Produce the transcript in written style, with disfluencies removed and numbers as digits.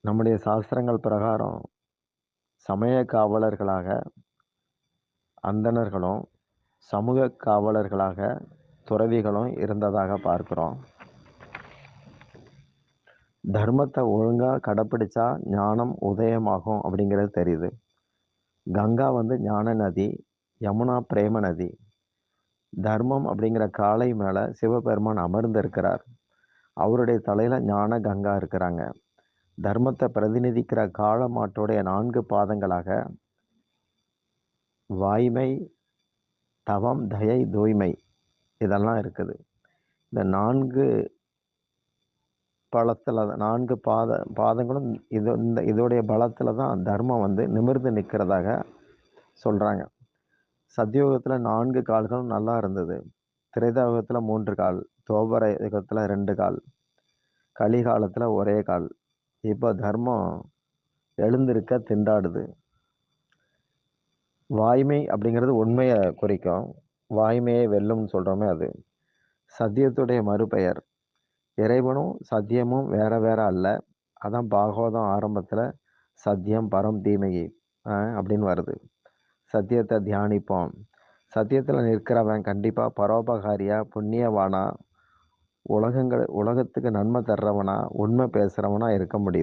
நம்முடைய சாஸ்திரங்கள் பிரகாரம் சமய காவலர்களாக அந்தணர்களும், சமூக காவலர்களாக துறவிகளும் இருந்ததாக பார்க்கிறோம். தர்மத்தை ஒழுங்கா கடைப்பிடிச்சா ஞானம் உதயமாகும் அப்படிங்கிறது தெரியுது. கங்கா வந்து ஞான நதி, யமுனா பிரேம நதி. தர்மம் அப்படிங்கிற காளை மேல சிவபெருமான் அமர்ந்து இருக்கிறார். அவருடைய தலையில ஞான கங்கா இருக்கிறாங்க. தர்மத்தை பிரதிநிதிக்கிற காள மாட்டுடைய 4 பாதங்களாக வாய்மை, தவம், தயை, தூய்மை இதெல்லாம் இருக்குது. இந்த 4 பலத்துல 4 பாதங்களும் இதோடைய பலத்துல தான் தர்மம் வந்து நிமிர்ந்து நிற்கிறதாக சொல்றாங்க. சத்தியோகத்துல 4 கால்களும் நல்லா இருந்தது. திரேதாயுகத்துல 3 கால், துவாபர யுகத்துல 2 கால், கலிகாலத்துல ஒரே கால். இப்போ தர்மம் எழுந்திருக்க திண்டாடுது. வாய்மை அப்படிங்கிறது உண்மையை குறிக்கும். வாய்மையை வெல்லும்னு சொல்றோமே அது. சத்தியத்துடைய மறுபெயர். இறைவனும் சத்தியமும் வேற வேற அல்ல. அதான் பாகவதம் ஆரம்பத்துல சத்தியம் பரம் தீமகி அப்படின்னு வருது. சத்தியத்தை தியானிப்போம். சத்தியத்துல நிற்கிறவன் கண்டிப்பா பரோபகாரியா, புண்ணியவானா, உலகத்துக்கு நன்மை தர்றவனா, உண்மை பேசுறவனா இருக்க முடியுது.